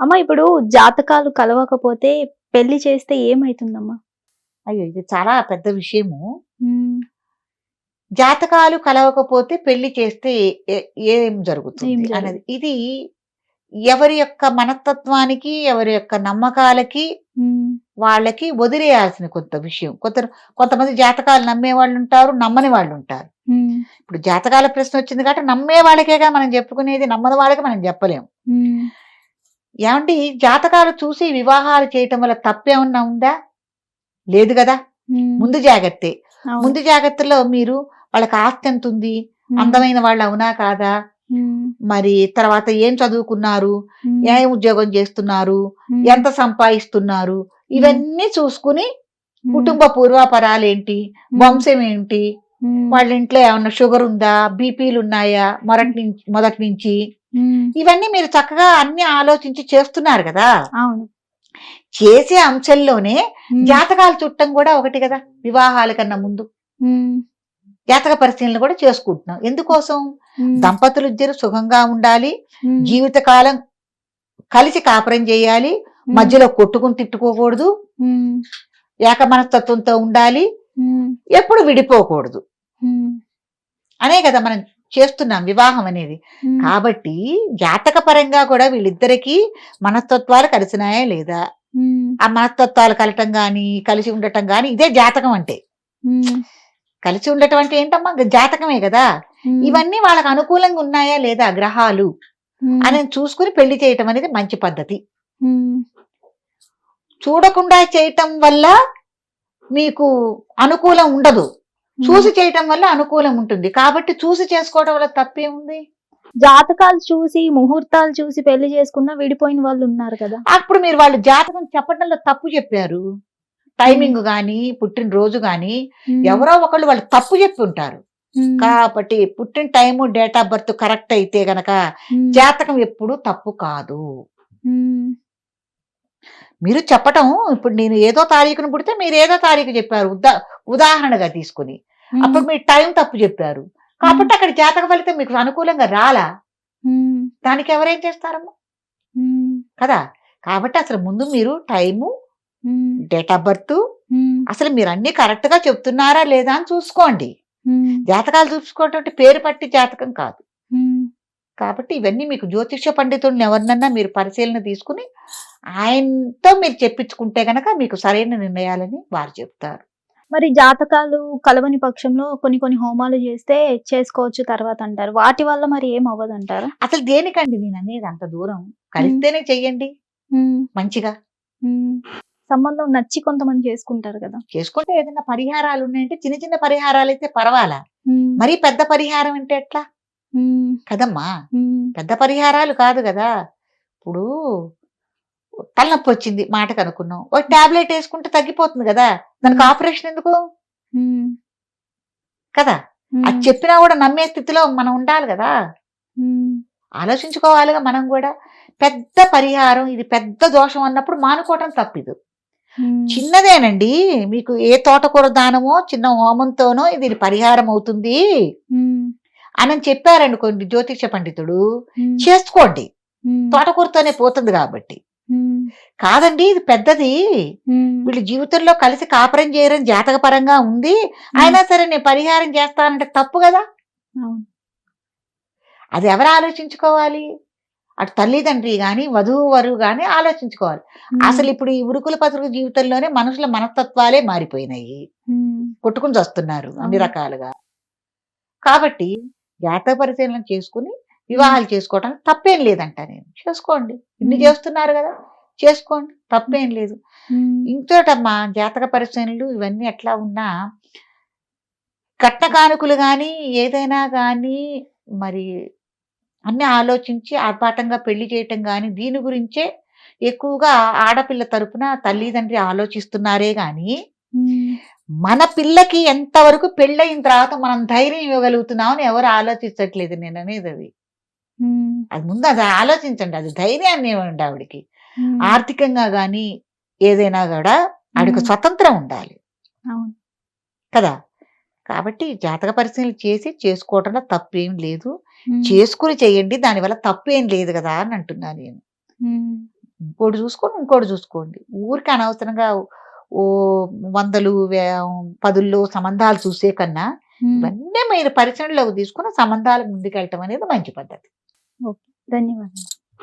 అమ్మ ఇప్పుడు జాతకాలు కలవకపోతే పెళ్లి చేస్తే ఏమైతుందమ్మా? అయ్యో! ఇది చాలా పెద్ద విషయము. హ్మ్. జాతకాలు కలవకపోతే పెళ్లి చేస్తే ఏ ఏం ఏం జరుగుతుంది జరగదు. అన్నది. ఇది ఎవరి యొక్క మనస్తత్వానికి, ఎవరి యొక్క నమ్మకాలకి, హ్మ్. వాళ్ళకి వదిలేయాల్సిన కొంత విషయం. కొంతమంది జాతకాలు నమ్మేవాళ్ళుంటారు, నమ్మని వాళ్ళుంటారు. హ్మ్. ఇప్పుడు జాతకాల ప్రశ్నొచ్చింది కాబట్టి నమ్మే వాళ్ళకేగా మనం చెప్పుకునేది. నమ్మని వాళ్ళకి మనం చెప్పలేం. హ్మ్. ఏవండీ జాతకాలు చూసి వివాహాలు చేయటం వల్ల తప్పేమన్నా ఉందా? లేదు గదా! హ్మ్. ముందు జాగ్రత్తే. అవును. ముందు జాగ్రత్తలో మీరు వాళ్ళకి ఆస్తి ఎంతుంది? హ్మ్. అందమైన వాళ్ళు అవునా? కాదా? హ్మ్. మరి తర్వాత ఏం చదువుకున్నారు? హ్మ్. ఏం ఉద్యోగం చేస్తున్నారు? హ్మ్. ఎంత సంపాదిస్తున్నారు? హ్మ్. ఇవన్నీ చూసుకొని హ్మ్. కుటుంబ పూర్వాపరాలేంటి? హ్మ్. వంశం ఏంటి? హ్మ్. వాళ్ళ ఇంట్లో ఏమన్నా షుగర్ ఉందా? బీపీలున్నాయా? హ్మ్. మొదటి నుంచి హ్మ్. ఇవన్నీ మీరు చక్కగా అన్నీ ఆలోచించి చేస్తున్నారు గదా! అవును. చేసే అంశంలోనే హ్మ్. జాతకాలు చుట్టం గూడా ఒకటి గదా! వివాహాల కన్నా ముందు. హ్మ్. జాతక పరిశీలన కూడా చేసుకుంటున్నాం. ఎందుకోసం? హ్మ్. దంపతులిద్దరూ సుఖంగా ఉండాలి. హ్మ్. జీవితకాలం కలిసి కాపురం చేయాలి. హ్మ్. మధ్యలో కొట్టుకొని తిట్టుకోకూడదు. హ్మ్. ఏక మనస్తత్వంతో ఉండాలి. హ్మ్. ఎప్పుడు విడిపోకూడదు. హ్మ్. అనే కదా మనం చేస్తున్నాం వివాహం అనేది. హ్మ్. కాబట్టి జాతక పరంగా కూడా వీళ్ళిద్దరికీ మనస్తత్వాలు కలిసినాయా లేదా? హ్మ్. ఆ మనస్తత్వాలు కలటం గాని, కలిసి ఉండటం గాని ఇదే జాతకం అంటే. హ్మ్. కలిసి ఉండటం అంటే ఏంటమ్మా? జాతకమే గదా! హ్మ్. ఇవన్నీ వాళ్ళకి అనుకూలంగా ఉన్నాయా లేదా గ్రహాలు హ్మ్. అనేది చూసుకొని పెళ్లి చేయటం అనేది మంచి పద్ధతి. హ్మ్. చూడకుండా చేయటం వల్ల మీకు అనుకూలం ఉండదు. హ్మ్. చూసి చేయటం వల్ల అనుకూలం ఉంటుంది. కాబట్టి చూసి చేసుకోవడం వల్ల తప్పేముంది? జాతకాలు చూసి, ముహూర్తాలు చూసి పెళ్లి చేసుకున్న విడిపోయిన వాళ్ళున్నారు కదా! అప్పుడు మీరు వాళ్ళు జాతకం చెప్పటంలో తప్పు చెప్పారు. హ్మ్. టైమింగ్ గాని, పుట్టినరోజు గాని హ్మ్. ఎవరో ఒకళ్ళు వాళ్ళు తప్పు చెప్పుంటారు. హ్మ్. కాబట్టి పుట్టిన time, date of birth correct అయితే గనక హ్మ్. జాతకం ఎప్పుడు తప్పు కాదు. హ్మ్. మీరు చెప్పటం ఇప్పుడు నేను ఏదో తారీఖున పుడితే మీరేదో తారీఖు చెప్పారు. ఉదాహరణగా తీసుకొని. హ్మ్. అప్పుడు మీరు టైం తప్పు చెప్పారు. హ్మ్. కాబట్టి అక్కడ జాతక ఫలితం మీకు అనుకూలంగా రాలా? హ్మ్. దానికి ఎవరేం చేస్తారమ్మా? హ్మ్. కదా! కాబట్టి అసలు ముందు మీరు టైము, హ్మ్. డేట్ ఆఫ్ బర్త్ హ్మ్. అసలు మీరన్నీ కరెక్ట్‌గా చెప్తున్నారా లేదా అని చూసుకోండి. హ్మ్. జాతకాలు చూసుకోవటం అంటే పేరు పట్టి జాతకం కాదు. హ్మ్. కాబట్టి ఇవన్నీ మీకు జ్యోతిష్య పండితుడిని ఎవరినన్నా మీరు పరిశీలన తీసుకొని, ఆయనతో మీరు చెప్పించుకుంటే గనక మీకు సరైన నిర్ణయాలని వారు చెప్తారు. మరి జాతకాలు కలవని పక్షంలో కొన్ని కొన్ని హోమాలు చేస్తే చేసుకోవచ్చు తర్వాతంటారు. వాటి వల్ల మరి ఏం అవ్వదంటారా? అసలు దేనికండి నేననేది అంత దూరం. హ్మ్. కలిస్తేనే చెయ్యండి హ్మ్. మంచిగా. హ్మ్. సంబంధం నచ్చి కొంతమంది చేసుకుంటారు కదా! చేసుకుంటే ఏదైనా పరిహారాలున్నాయంటే చిన్న చిన్న పరిహారాలైతే పర్వాలా. హ్మ్. మరీ పెద్ద పరిహారం అంటే ఎట్లా? హ్మ్. కదమ్మా! హ్మ్. పెద్ద పరిహారాలు కాదు గదా! ఇప్పుడు తలనొప్పొచ్చింది మాటకనుకున్నాం. ఒక టాబ్లెట్ యేసుకుంటే తగ్గిపోతుంది గదా! దానికి హ్మ్. ఆపరేషన్ ఎందుకు? హ్మ్. కదా! అది హ్మ్. చెప్పినా గూడా నమ్మే స్థితిలో మనం ఉండాలి గదా! హ్మ్. ఆలోచించుకోవాలిగా మనం గూడా. పెద్ద పరిహారం ఇది పెద్ద దోషం అన్నప్పుడు మానుకోవటం తప్పిదు. హ్మ్. చిన్నదేనండి. మీకు ఏ తోటకూర దానమో, చిన్న హోమంతోనో ఇది పరిహారం అవుతుంది హ్మ్. అనని చెప్పారనుకోండి జ్యోతిష పండితుడు, హ్మ్. చేసుకోండి. హ్మ్. తోటకూరతోనే పోతుంది గాబట్టి. హ్మ్. కాదండి ఇది పెద్దది. హ్మ్. వీళ్ళు జీవితంలో కలిసి కాపురం చేయరని జాతకపరంగా ఉంది. హ్మ్. అయినా సరే నేను పరిహారం చేస్తానంటే తప్పు గదా! అవును. అది ఎవరు ఆలోచించుకోవాలి? అటు తల్లిదండ్రి గాని, వధువు, వరువు గాని ఆలోచించుకోవాలి. హ్మ్. అసలిప్పుడు ఈ ఉరుకుల పరుగుల జీవితంలోనే మనుషుల మనస్తత్వాలే మారిపోయినాయి. హ్మ్. కొట్టుకొని చస్తున్నారు అన్ని అవును. రకాలుగా. కాబట్టి జాతక పరిశీలన చేసుకొని హ్మ్. వివాహాలు చేసుకోవటానికి తప్పేం లేదంట నేను. చేసుకోండి. ఇన్ని హ్మ్. చేస్తున్నారు గదా! చేసుకోండి. హ్మ్. తప్పేం లేదు. హ్మ్. ఇంకోటమ్మా జాతక పరిశీలనలు ఇవన్నీ ఎట్లా ఉన్నా కట్న కానుకలు గాని, ఏదైనా గాని మరి అన్నీ ఆలోచించి ఆర్భాటంగా పెళ్లి చేయటం గాని, దీని గురించే ఎక్కువగా ఆడపిల్ల తరపున తల్లిదండ్రి ఆలోచిస్తున్నారే గాని, హ్మ్. మన పిల్లకి ఎంతవరకు పెళ్ళయిన తర్వాత మనం ధైర్యం ఇవ్వగలుగుతున్నాం అని ఎవరు ఆలోచించట్లేదు నేననేదది. హ్మ్. అది ముందు అది ఆలోచించండి. అది ధైర్యాన్ని ఇవ్వండి ఆవిడకి. హ్మ్. ఆర్థికంగా గాని, ఏదైనా గూడా ఆవిడకి హ్మ్. స్వతంత్రం ఉండాలి. అవును. కదా! కాబట్టి జాతక పరిశీలన చేసి చేసుకోవటంలో తప్పేం లేదు. హ్మ్. చేసుకొని చేయండి. దానివల్ల తప్పేం లేదు గదా! అని అంటున్నా నేను. హ్మ్. ఇంకోటి చూసుకొని, ఇంకోటి చూసుకోండి. ఊరికే అనవసరంగా ఓ వందలు, పదుల్లో సంబంధాలు చూసే కన్నా, హ్మ్. ఇవన్నీ మీరు పరిగణలోకి తీసుకొని సంబంధాలకు ముందుకెళ్ళటం అనేది మంచి పద్ధతి. ఓకే. ధన్యవాదాలు.